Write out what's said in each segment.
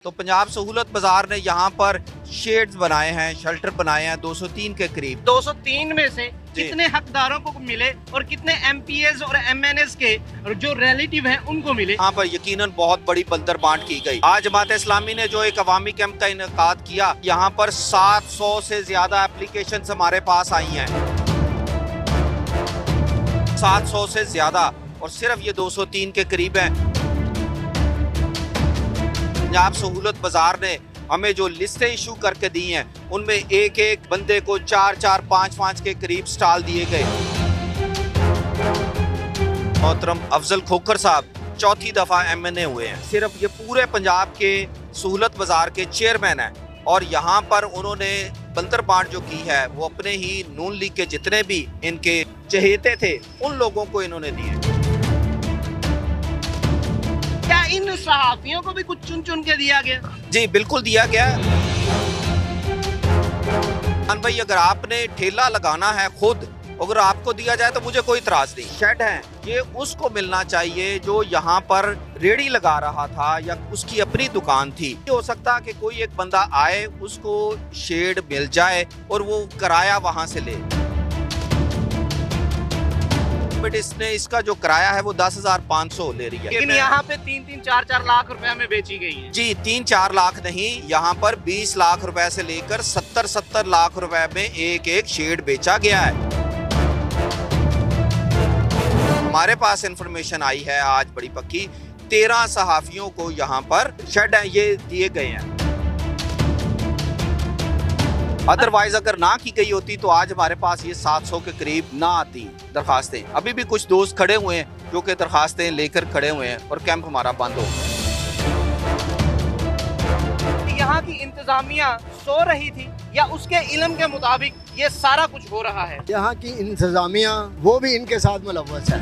तो पंजाब सहूलत बाजार ने यहाँ पर शेड्स बनाए हैं, शेल्टर बनाए हैं 203 के करीब। 203 में से कितने हकदारों को मिले और कितने एमपीएस और एमएनएस के जो रिलेटिव हैं उनको मिले? यहाँ पर यकीनन बहुत बड़ी बंदर बांट की गई। आज जमात इस्लामी ने जो एक अवामी कैंप का इनेकाद किया, यहाँ पर 700 से ज्यादा एप्लीकेशन हमारे पास आई हैं, 700 से ज्यादा, और सिर्फ ये 203 के करीब हैं। पंजाब सहूलत बाजार ने हमें जो लिस्टें इशू करके दी हैं, उनमें एक एक बंदे को 4-4, 5-5 के करीब स्टॉल दिए गए। मोहतरम अफजल खोखर साहब चौथी दफा एमएनए हुए हैं, सिर्फ ये पूरे पंजाब के सहूलत बाजार के चेयरमैन हैं, और यहाँ पर उन्होंने बंदर बांट जो की है वो अपने ही नून लीग के जितने भी इनके चहेते थे उन लोगों को इन्होंने दिए। क्या इन सहाफियों को भी कुछ चुन चुन के दिया गया? जी बिल्कुल दिया गया। भाई अगर आपने ठेला लगाना है खुद, अगर आपको दिया जाए तो मुझे कोई इतराज नहीं। शेड है ये उसको मिलना चाहिए जो यहाँ पर रेडी लगा रहा था या उसकी अपनी दुकान थी। ये हो सकता है कि कोई एक बंदा आए, उसको शेड मिल जाए और वो किराया वहां से ले, बट इसने इसका जो किराया है वो 10,500 ले रही है। लेकिन यहाँ पे 3-3, 4-4 लाख रुपए में बेची गई है। जी 3-4 लाख नहीं, यहाँ पर 20 लाख रुपए से लेकर 70-70 लाख रुपए में एक एक शेड बेचा गया है। हमारे पास इंफॉर्मेशन आई है आज बड़ी पक्की, 13 सहाफियों को यहाँ पर शेड ये दिए गए हैं। अदरवाइज अगर ना की गई होती तो आज हमारे पास ये 700 के करीब ना आती दरखास्तें। अभी भी कुछ दोस्त खड़े हुए हैं जो कि दरखास्तें लेकर खड़े हुए हैं और कैंप हमारा बंद हो गया। यहाँ की इंतजामिया सो रही थी या उसके इल्म के मुताबिक ये सारा कुछ हो रहा है? यहाँ की इंतजामिया वो भी इनके साथ मुलव्वस है।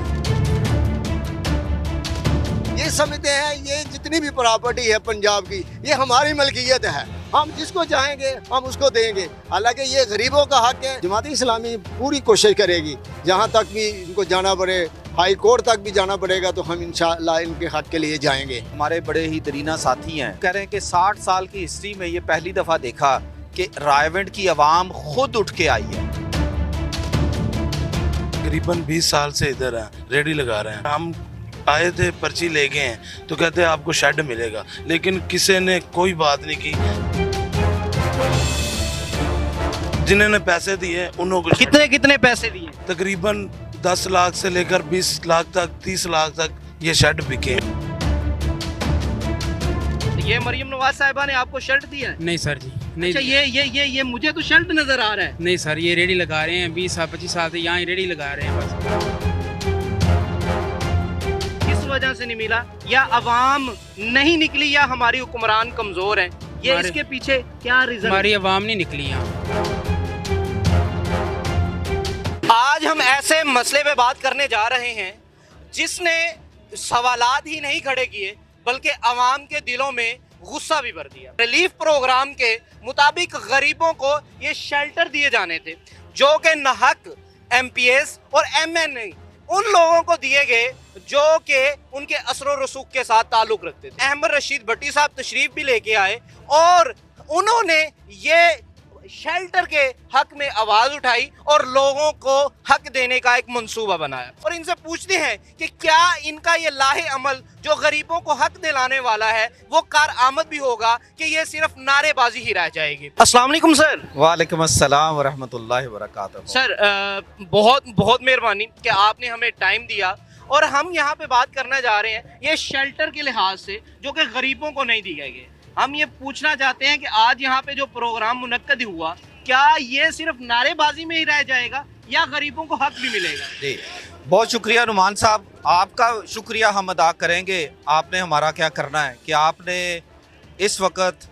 ये समझते हैं ये जितनी भी प्रॉपर्टी है पंजाब की ये हमारी मलकियत है, हम जिसको चाहेंगे हम उसको देंगे। हालांकि ये गरीबों का हक है। जमात इस्लामी पूरी कोशिश करेगी, जहाँ तक भी इनको जाना पड़े, हाई कोर्ट तक भी जाना पड़ेगा तो हम इंशाअल्लाह इनके हक के लिए जाएंगे। हमारे बड़े ही दरीना साथी हैं, कह रहे हैं कि 60 साल की हिस्ट्री में ये पहली दफा देखा कि रायवंड की आवाम खुद उठ के आई है। तकरीबन 20 साल से इधर है, रेडी लगा रहे हैं। हम आए थे, पर्ची ले गए हैं तो कहते हैं आपको शेड मिलेगा, लेकिन किसी ने कोई बात नहीं की। जिन्होंने पैसे दिए उन्होंने कितने पैसे दिए? तकरीबन 10 लाख से लेकर 20 लाख तक, 30 लाख तक ये शेड बिके। ये मरियम नवाज साहिबा ने आपको शर्ट दिया है? नहीं सर जी, नहीं। अच्छा ये मुझे तो शर्ट नजर आ रहा है। नहीं सर, ये रेडी लगा रहे हैं 20 साल 25 साल से यहाँ रेडी लगा रहे हैं बस। किस वजह से नहीं मिला? या अवाम नहीं निकली या हमारी हुक्मरान कमजोर है? ये इसके पीछे क्या रीजन? हमारी अवाम नहीं निकली यहाँ। आज हम ऐसे मसले पे बात करने जा रहे हैं जिसने सवालात ही नहीं खड़े किए बल्कि अवाम के दिलों में गुस्सा भी भर दिया। रिलीफ प्रोग्राम के मुताबिक गरीबों को ये शेल्टर दिए जाने थे जो कि नाहक एमपीएस और एमएनए उन लोगों को दिए गए जो कि उनके असर और रसूख के साथ ताल्लुक रखते थे। अहमद रशीद भट्टी साहब तशरीफ भी लेके आए और उन्होंने ये शेल्टर के हक में आवाज उठाई और लोगों को हक देने का एक मंसूबा बनाया। और इनसे पूछते हैं कि क्या इनका ये लाहे अमल जो गरीबों को हक दिलाने वाला है वो कारआमद भी होगा कि ये सिर्फ नारेबाजी ही रह जाएगी। अस्सलाम वालेकुम सर। वालेकुम अस्सलाम व रहमतुल्लाहि व बरकातहू। सर बहुत बहुत मेहरबानी कि आपने हमें टाइम दिया और हम यहाँ पे बात करना जा रहे हैं ये शेल्टर के लिहाज से जो कि गरीबों को नहीं दिए गए। हम ये पूछना चाहते हैं कि आज यहाँ पे जो प्रोग्राम मुनक्कद हुआ क्या ये सिर्फ नारेबाजी में ही रह जाएगा या गरीबों को हक भी मिलेगा? जी बहुत शुक्रिया नुमान साहब, आपका शुक्रिया हम अदा करेंगे। आपने हमारा क्या करना है कि आपने इस वक्त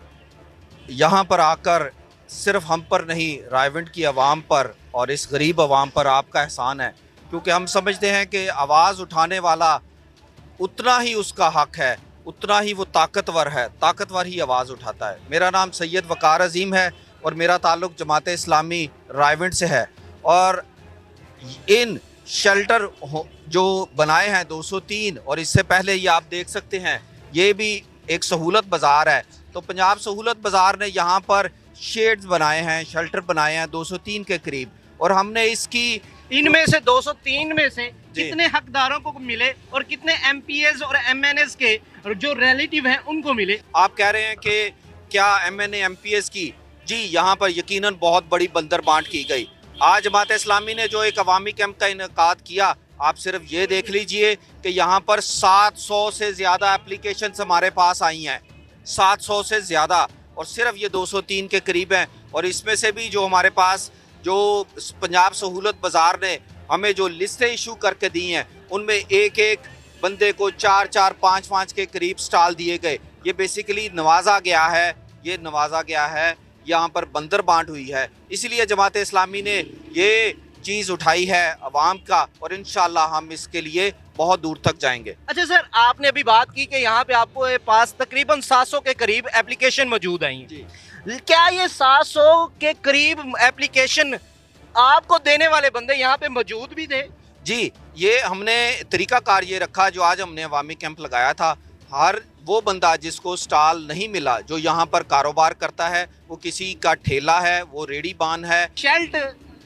यहाँ पर आकर सिर्फ हम पर नहीं, रायवंड की आवाम पर और इस गरीब आवाम पर आपका एहसान है, क्योंकि हम समझते हैं कि आवाज़ उठाने वाला उतना ही उसका हक है, उतना ही वो ताकतवर है, ताकतवर ही आवाज़ उठाता है। मेरा नाम सैयद वकार अजीम है और मेरा ताल्लुक़ जमात इस्लामी रायवंड से है। और इन शेल्टर जो बनाए हैं 203 और इससे पहले ये आप देख सकते हैं ये भी एक सहूलत बाज़ार है। तो पंजाब सहूलत बाज़ार ने यहाँ पर शेड्स बनाए हैं, शेल्टर बनाए हैं 203 के करीब, और हमने इसकी इनमें से 203 में से कितने हकदारों को मिले और कितने एमपीएस और एमएनएस के जो रिलेटिव हैं उनको मिले? आप कह रहे हैं कि क्या एमएनए एमपीएस की, जी यहाँ पर यकीनन बहुत बड़ी बंदर बांट की गई। आज जमात इस्लामी ने जो एक अवामी कैंप का इनेकाद किया, आप सिर्फ ये देख लीजिए कि यहाँ पर 700 से ज़्यादा एप्लीकेशंस हमारे पास आई हैं, 700 से ज़्यादा, और सिर्फ ये 203 के करीब हैं। और इसमें से भी जो हमारे पास जो पंजाब सहूलत बाज़ार ने हमें जो लिस्टें इशू करके दी हैं, उनमें एक एक बंदे को 4-4, 5-5 के करीब स्टॉल दिए गए। ये बेसिकली नवाजा गया है, ये नवाजा गया है, यहाँ पर बंदर बांट हुई है। इसलिए जमात इस्लामी ने ये चीज़ उठाई है अवाम का, और इंशाल्लाह हम इसके लिए बहुत दूर तक जाएंगे। अच्छा सर, आपने अभी बात की कि यहाँ पे आपको पास तकरीबन 700 के करीब एप्लीकेशन मौजूद आई हैं। क्या ये 700 के करीब एप्लीकेशन आपको देने वाले बंदे यहाँ पे मौजूद भी थे? जी, ये हमने तरीकाकार ये रखा, जो आज हमने अवामी कैंप लगाया था, हर वो बंदा जिसको स्टॉल नहीं मिला, जो यहाँ पर कारोबार करता है, वो किसी का ठेला है, वो रेडी बान है। शेल्ट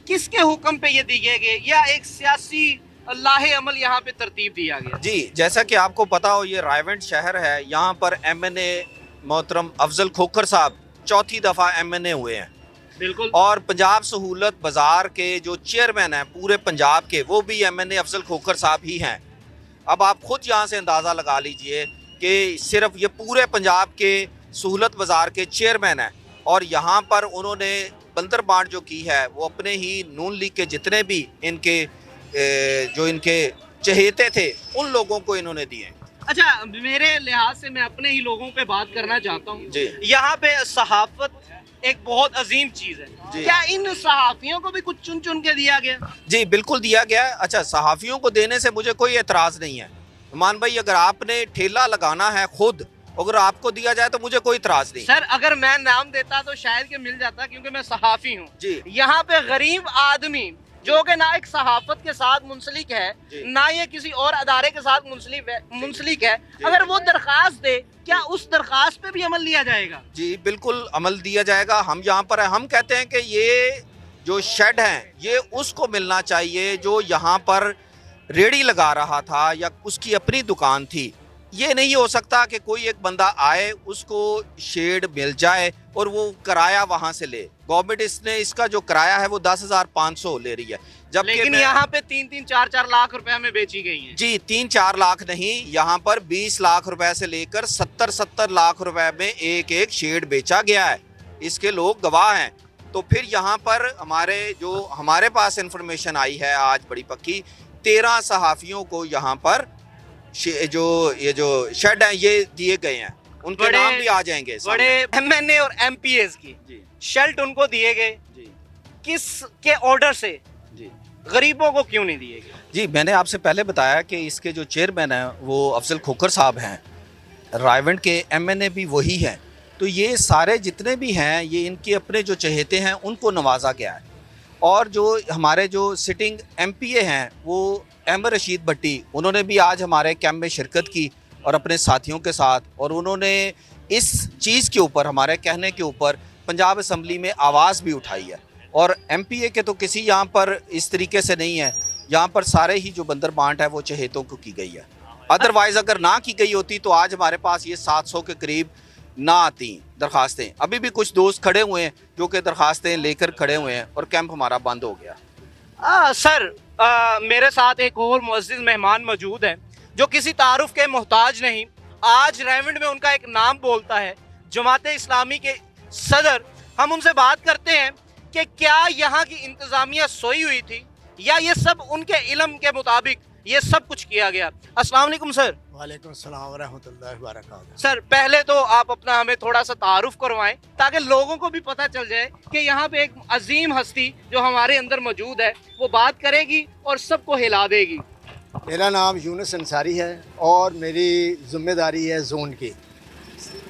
किसके हुक्म पे ये दिए गए या एक सियासी लाहे अमल यहाँ पे तरतीब दिया गया? जी, जैसा कि आपको पता हो, ये रायवंड शहर है, यहाँ पर एमएनए मोहतरम अफजल खोखर साहब चौथी दफ़ा एमएनए हुए हैं। बिल्कुल। और पंजाब सहूलत बाज़ार के जो चेयरमैन हैं पूरे पंजाब के, वो भी एमएनए अफजल खोखर साहब ही हैं। अब आप खुद यहाँ से अंदाज़ा लगा लीजिए कि सिर्फ ये पूरे पंजाब के सहूलत बाज़ार के चेयरमैन हैं, और यहाँ पर उन्होंने बंदर बांट जो की है, वो अपने ही नून लीग के जितने भी इनके जो इनके चहेते थे, उन लोगों को इन्होंने दिए। अच्छा, मेरे लिहाज से मैं अपने ही लोगों पे बात करना चाहता हूँ। जी। यहाँ पे सहाफत एक बहुत अजीम चीज़ है। क्या इन सहाफियों को भी कुछ चुन चुन के दिया गया? जी बिल्कुल दिया गया है। अच्छा, सहाफ़ियों को देने से मुझे कोई एतराज़ नहीं है। मान भाई, अगर आपने ठेला लगाना है खुद, अगर आपको दिया जाए तो मुझे कोई इतराज़ नहीं। सर, अगर मैं नाम देता तो शायद के मिल जाता, क्योंकि मैं सहाफ़ी हूँ। जी। यहाँ पे गरीब आदमी जो कि ना एक सहाफत के साथ मुंसलिक है, ना ये किसी और अदारे के साथ मुंसलिक है, अगर वो दरखास्त दे, क्या उस दरखास्त पे भी अमल लिया जाएगा? जी बिल्कुल अमल दिया जाएगा। हम यहाँ पर हम कहते हैं कि ये जो शेड हैं, ये उसको मिलना चाहिए जो यहाँ पर रेडी लगा रहा था या उसकी अपनी दुकान थी। ये नहीं हो सकता कि कोई एक बंदा आए, उसको शेड मिल जाए और वो किराया वहाँ से ले। गवर्नमेंट इसका जो किराया है वो 10,500 ले रही है, जबकि लेकिन यहाँ पे 3-3, 4-4 लाख रुपए में बेची गई है। जी 3-4 लाख नहीं, यहाँ पर 20 लाख रुपए से लेकर 70-70 लाख रुपए में एक एक शेड बेचा गया है। इसके लोग गवाह हैं। तो फिर यहाँ पर हमारे पास इंफॉर्मेशन आई है आज बड़ी पक्की, 13 सहाफ़ियों को यहाँ पर ये जो शेड हैं ये दिए गए हैं। उनके नाम भी आ जाएंगे। बड़े एमएनए और एमपीएस की शेल्ट उनको दिए गए, किस के ऑर्डर से? जी। गरीबों को क्यों नहीं दिए गए? जी, मैंने आपसे पहले बताया कि इसके जो चेयरमैन हैं वो अफजल खोखर साहब हैं, रायवंड के एमएनए भी वही हैं। तो ये सारे जितने भी हैं, ये इनके अपने जो चहेते हैं उनको नवाजा गया है। और जो हमारे जो सिटिंग एमपीए हैं वो अहमद रशीद भट्टी, उन्होंने भी आज हमारे कैंप में शिरकत की और अपने साथियों के साथ, और उन्होंने इस चीज़ के ऊपर, हमारे कहने के ऊपर पंजाब असम्बली में आवाज़ भी उठाई है। और एमपीए के तो किसी यहाँ पर इस तरीके से नहीं है, यहाँ पर सारे ही जो बंदर बांट है वो चहेतों को की गई है। अदरवाइज़ अगर ना की गई होती तो आज हमारे पास ये 700 के करीब ना आती दरखास्तें। अभी भी कुछ दोस्त खड़े हुए हैं जो कि दरखास्तें लेकर खड़े हुए हैं और कैंप हमारा बंद हो गया। सर, मेरे साथ एक और मुअज़्ज़िज़ मेहमान मौजूद हैं जो किसी तारुफ के मोहताज नहीं। आज रायवंड में उनका एक नाम बोलता है, जमात इस्लामी के सदर। हम उनसे बात करते हैं कि क्या यहाँ की इंतज़ामिया सोई हुई थी या ये सब उनके इल्म के मुताबिक ये सब कुछ किया गया। अस्सलाम वालेकुम सर। वालेकुम सलाम व रहमतुल्लाहि व बरकातहू। सर, पहले तो आप अपना हमें थोड़ा सा तारुफ करवाएं ताकि लोगों को भी पता चल जाए कि यहाँ पे एक अजीम हस्ती जो हमारे अंदर मौजूद है वो बात करेगी और सबको हिला देगी। मेरा नाम यूनुस अंसारी है और मेरी जिम्मेदारी है जोन की।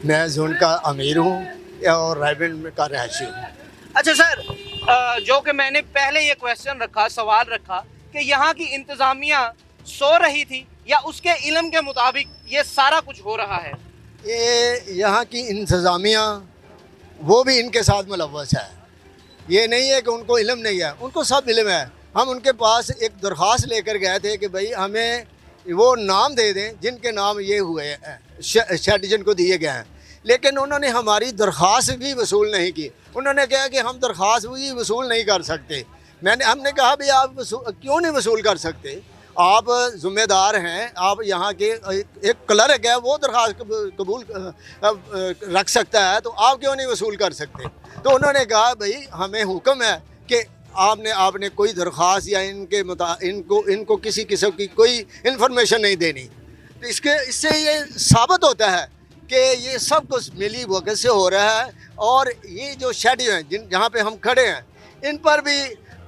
मैं जोन का अमीर हूँ और रायवंड का रहायशी हूँ। अच्छा सर, जो कि मैंने पहले ये सवाल रखा कि यहाँ की इंतज़ामिया सो रही थी या उसके इल्म के मुताबिक ये सारा कुछ हो रहा है? ये यहाँ की इंतज़ामिया वो भी इनके साथ मुलव्वस है। ये नहीं है कि उनको इल्म नहीं है, उनको सब इल्म है। हम उनके पास एक दरख्वास्त लेकर गए थे कि भाई हमें वो नाम दे दें जिनके नाम ये हुए हैं, शेड जिनको दिए गए हैं, लेकिन उन्होंने हमारी दरख्वास्त भी वसूल नहीं की। उन्होंने कहा कि हम दरख्वास्त भी वसूल नहीं कर सकते। हमने कहा भाई आप क्यों नहीं वसूल कर सकते, आप ज़िम्मेदार हैं, आप यहाँ के एक क्लर्क है, वो दरख्वास्त कबूल रख सकता है, तो आप क्यों नहीं वसूल कर सकते। तो उन्होंने कहा भाई हमें हुक्म है कि आपने कोई दरख्वास्त या इनको किसी किस्म की कोई इन्फॉर्मेशन नहीं देनी। तो इससे ये साबित होता है कि ये सब कुछ मिली भगत से हो रहा है। और ये जो शेड हैं जहाँ पे हम खड़े हैं, इन पर भी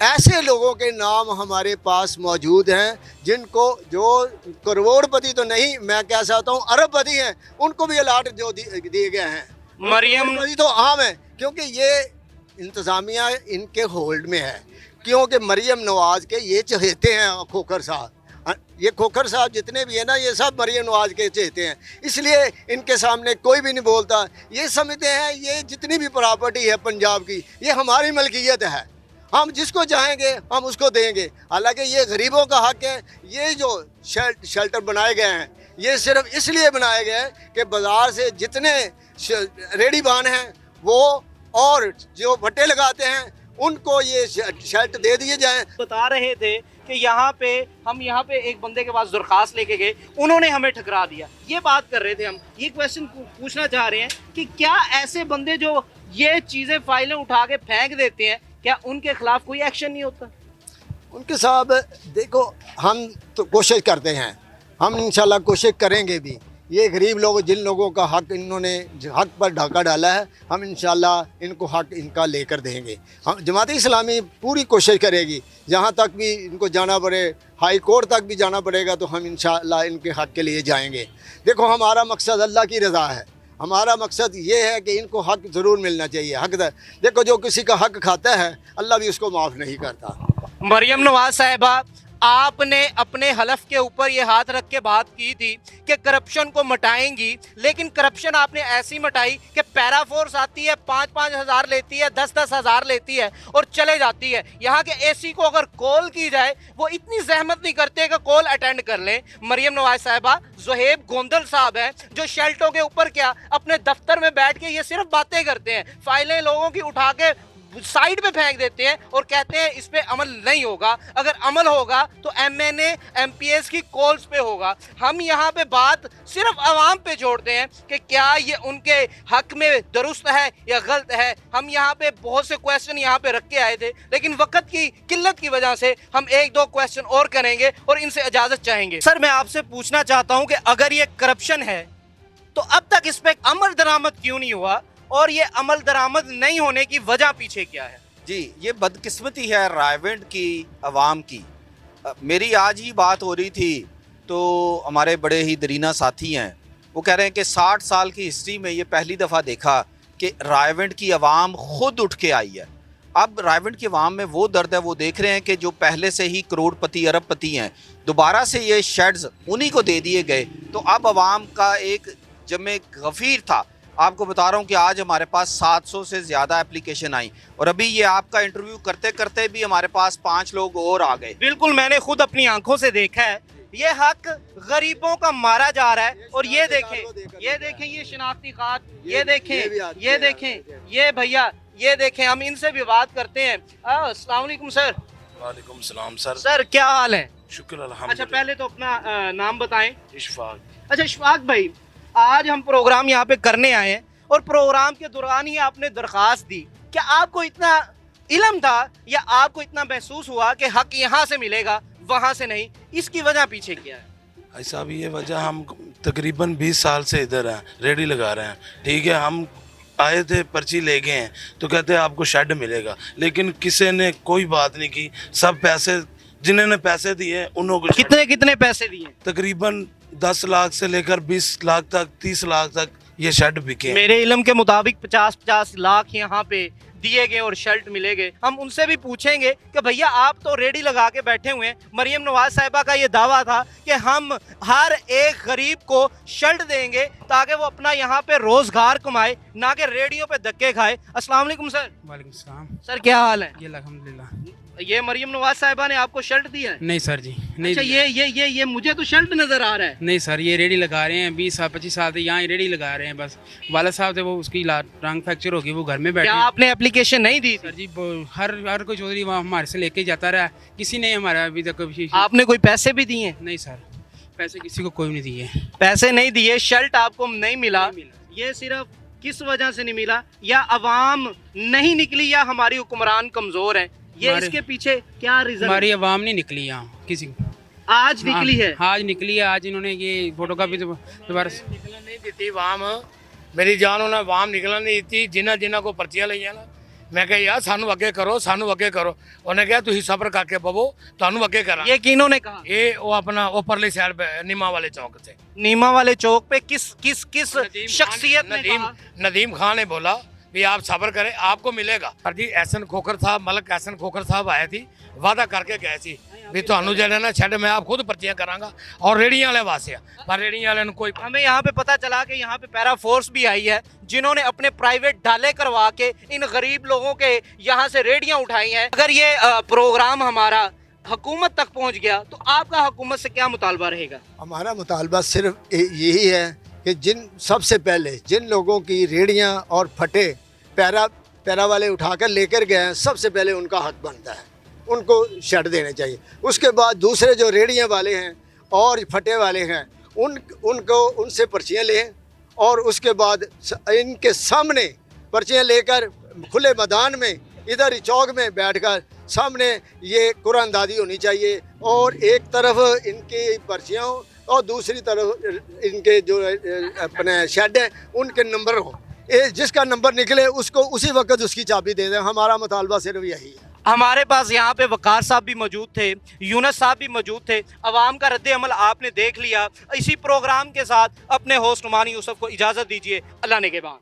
ऐसे लोगों के नाम हमारे पास मौजूद हैं जिनको, जो करोड़पति तो नहीं, मैं कह सकता हूँ अरबपति हैं, उनको भी अलाट जो दिए गए हैं। मरियम तो आम है क्योंकि ये इंतज़ामिया इनके होल्ड में है, क्योंकि मरियम नवाज़ के ये चहेते हैं खोखर साहब। ये खोखर साहब जितने भी हैं ना, ये सब मरियम नवाज़ के चहेते हैं, इसलिए इनके सामने कोई भी नहीं बोलता। ये समझते हैं ये जितनी भी प्रॉपर्टी है पंजाब की, ये हमारी मलकियत है, हम जिसको चाहेंगे हम उसको देंगे। हालांकि ये गरीबों का हक है। ये जो शेल्टर बनाए गए हैं, ये सिर्फ इसलिए बनाए गए हैं कि बाज़ार से जितने रेडीबान हैं वो और जो भट्टे लगाते हैं उनको ये शेल्टर दे दिए जाएं। बता रहे थे कि यहाँ पे एक बंदे के पास दरख्वास्त लेके गए, उन्होंने हमें ठकरा दिया। ये बात कर रहे थे हम, ये क्वेश्चन पूछना चाह रहे हैं कि क्या ऐसे बंदे जो ये चीज़ें फाइलें उठा के फेंक देते हैं, क्या उनके खिलाफ कोई एक्शन नहीं होता? उनके साहब देखो, हम तो कोशिश करते हैं, हम इंशाल्लाह कोशिश करेंगे भी। ये गरीब लोग, जिन लोगों का हक इन्होंने हक पर ढाका डाला है, हम इंशाल्लाह इनको हक इनका लेकर देंगे। हम जमात इस्लामी पूरी कोशिश करेगी, जहाँ तक भी इनको जाना पड़े, हाई कोर्ट तक भी जाना पड़ेगा, तो हम इंशाल्लाह इनके हक के लिए जाएंगे। देखो हमारा मकसद अल्लाह की रज़ा है, हमारा मकसद ये है कि इनको हक ज़रूर मिलना चाहिए। हक देखो, जो किसी का हक खाता है अल्लाह भी उसको माफ़ नहीं करता। मरियम नवाज साहिबा, आपने अपने हलफ के ऊपर ये हाथ रख के बात की थी कि करप्शन को मटाएंगी, लेकिन करप्शन आपने ऐसी मटाई कि पैरा फोर्स आती है, 5-5 हज़ार लेती है, 10-10 हज़ार लेती है और चले जाती है। यहाँ के एसी को अगर कॉल की जाए, वो इतनी जहमत नहीं करते कि कॉल अटेंड कर लें। मरियम नवाज साहिबा, ज़ुहैब गोंदल साहब हैं जो शेल्टों के ऊपर क्या अपने दफ्तर में बैठ के ये सिर्फ बातें करते हैं, फाइलें लोगों की उठा के साइड पे फेंक देते हैं और कहते हैं इस पे अमल नहीं होगा। अगर अमल होगा तो MNA MPS की कॉल्स पे होगा। हम यहाँ पे बात सिर्फ आवाम पे छोड़ते हैं कि क्या ये उनके हक में दुरुस्त है या गलत है। हम यहाँ पे बहुत से क्वेश्चन यहाँ पे रख के आए थे, लेकिन वक्त की किल्लत की वजह से हम 1-2 क्वेश्चन और करेंगे और इनसे इजाज़त चाहेंगे। सर, मैं आपसे पूछना चाहता हूँ कि अगर ये करप्शन है तो अब तक इस पर अमल दरामद क्यों नहीं हुआ, और ये अमल दरामद नहीं होने की वजह पीछे क्या है? जी, ये बदकिस्मती है रायवेंड की आवाम की। मेरी आज ही बात हो रही थी तो हमारे बड़े ही दरीना साथी हैं, वो कह रहे हैं कि 60 साल की हिस्ट्री में ये पहली दफ़ा देखा कि रायवेंड की आवाम खुद उठ के आई है। अब रायवेंड की आवाम में वो दर्द है, वो देख रहे हैं कि जो पहले से ही करोड़पति अरबपति हैं, दोबारा से ये शेड्स उन्हीं को दे दिए गए। तो अब आवाम का एक जमे गफ़ीर था। आपको बता रहा हूँ कि आज हमारे पास 700 से ज़्यादा एप्लीकेशन आई और अभी ये आपका इंटरव्यू करते करते भी हमारे पास 5 लोग और आ गए। बिल्कुल, मैंने खुद अपनी आंखों से देखा है। ये हक गरीबों का मारा जा रहा है। और ये देखें, ये शनाख्ती कार्ड, ये देखें, ये भैया, ये देखें। हम इनसे भी बात करते हैं। अस्सलाम वालेकुम सर। वालेकुम सलाम सर। सर, क्या हाल है? शुक्र अल्हम्दुलिल्लाह। अच्छा, पहले तो अपना नाम बताएं। इशफाक। अच्छा इशफाक भाई, आज हम प्रोग्राम यहाँ पे करने आए हैं और प्रोग्राम के दौरान ही आपने दरख्वास्त दी। क्या आपको इतना इल्म था या आपको इतना महसूस हुआ कि हक यहाँ से मिलेगा वहाँ से नहीं? इसकी वजह पीछे क्या है? भाई साहब, ये वजह, हम तकरीबन 20 साल से इधर हैं, रेडी लगा रहे हैं। ठीक है, हम आए थे, पर्ची ले गए हैं, तो कहते हैं आपको शेड मिलेगा, लेकिन किसी ने कोई बात नहीं की। सब पैसे, जिन्होंने पैसे दिए उन्होंने कितने पैसे दिए? तकरीबन 10 लाख से लेकर 20 लाख तक, 30 लाख तक ये शेड बिके। मेरे इल्म के मुताबिक 50-50 लाख यहाँ पे दिए गए और शर्ट मिलेंगे। हम उनसे भी पूछेंगे कि भैया आप तो रेडी लगा के बैठे हुए हैं, मरियम नवाज साहिबा का ये दावा था कि हम हर एक गरीब को शर्ट देंगे ताकि वो अपना यहाँ पे रोजगार कमाए, ना कि रेडियो पे धक्के खाए। अस्सलाम वालेकुम सर। वालेकुम सलाम। सर क्या हाल है? ये अल्हम्दुलिल्लाह। ये मरियम नवाज साहिबा ने आपको शर्ट दिया है? नहीं सर जी, नहीं अच्छा, ये मुझे तो शर्ट नजर आ रहा है। नहीं सर, ये रेडी लगा रहे हैं 20 साल 25 साल से यहाँ ही रेडी लगा रहे हैं। बस वाला साहब थे, वो उसकी टांग फ्रैक्चर होगी, वो घर में बैठे क्या हैं। आपने एप्लीकेशन नहीं दी? सर जी वो हर कोई चौधरी वहाँ हमारे से लेके जाता रहा, किसी ने हमारा अभी तक कभी आपने कोई पैसे भी दिए? नहीं सर, पैसे किसी को कोई नहीं दिए। पैसे नहीं दिए, शर्ट आपको नहीं मिला। नहीं मिला। ये सिर्फ किस वजह से नहीं मिला? या अवाम नहीं निकली या हमारी हुक्मरान कमजोर है? ये हमारे- इसके पीछे क्या रीजन? हमारी आवाम नहीं निकली यहाँ किसी। आज निकली है। हाँ, आज निकली है। आज इन्होंने ये फोटोकॉपी दोबारा निकलन नहीं ਦਿੱਤੀ ਵਾਮ ਮੇਰੀ ਜਾਨ ਉਹਨਾਂ ਵਾਮ ਨਿਕਲਣ ਨਹੀਂ ਦਿੱਤੀ ਜਿਨ੍ਹਾਂ ਜਿਨ੍ਹਾਂ ਕੋ ਪਰਚੀਆਂ ਲਈਆਂ ਨਾ ਮੈਂ ਕਿਹਾ ਯਾਰ ਸਾਨੂੰ ਅੱਗੇ ਕਰੋ ਸਾਨੂੰ ਅੱਗੇ ਕਰੋ ਉਹਨੇ ਕਿਹਾ ਤੁਸੀਂ ਸਬਰ ਕਰਕੇ ਬਵੋ ਤੁਹਾਨੂੰ ਅੱਗੇ ਕਰਾਂ ये किन्हों ने कहा? ਇਹ ਉਹ ਆਪਣਾ ਉੱਪਰਲੀ ਸਾਈਡ पे नीमा वाले चौक से नीमा वाले चौक पे किस शख्सियत ने कहा? नदीम खान ने बोला भी आप सब्र करें आपको मिलेगा। सर जी एहसन खोखर साहब मलक एहसन खोखर साहब आए थे वादा करके गए सी भी ਤੁਹਾਨੂੰ ਜਿਹੜਾ ਨਾ ਛੱਡ मैं आप खुद पर्चियां करांगा और रेड़ियां वाले वास्ते पर रेड़ियां वाले ਨੂੰ कोई हमें यहाँ पे पता चला कि यहाँ पे पैरा फोर्स भी आई है जिन्होंने अपने प्राइवेट डाले करवा के इन गरीब लोगों के यहाँ से रेडियां उठाई हैं। अगर ये प्रोग्राम हमारा हुकूमत तक पहुँच गया तो आपका हुकूमत से क्या मुतालबा रहेगा? हमारा मुतालबा सिर्फ यही है कि सबसे पहले जिन लोगों की रेड़ियाँ और फटे पैरा वाले उठाकर लेकर गए हैं, सबसे पहले उनका हक बनता है, उनको शर्ट देने चाहिए। उसके बाद दूसरे जो रेड़ियाँ वाले हैं और फटे वाले हैं उनको उनसे पर्चियाँ लें और उसके बाद इनके सामने पर्चियाँ लेकर खुले मैदान में इधर ही चौक में बैठकर सामने ये कुरानदादी होनी चाहिए और एक तरफ इनकी पर्चियाँ हो और दूसरी तरफ इनके जो अपने शेड हैं उनके नंबर हो। जिसका नंबर निकले उसको उसी वक्त उसकी चाबी दे दें। हमारा मुतालबा सिर्फ यही है। हमारे पास यहाँ पे वकार साहब भी मौजूद थे, यूनस साहब भी मौजूद थे। अवाम का रद्द अमल आपने देख लिया। इसी प्रोग्राम के साथ अपने होस्ट नुमान यूसुफ को इजाज़त दीजिए। अल्लाह ने के बाद।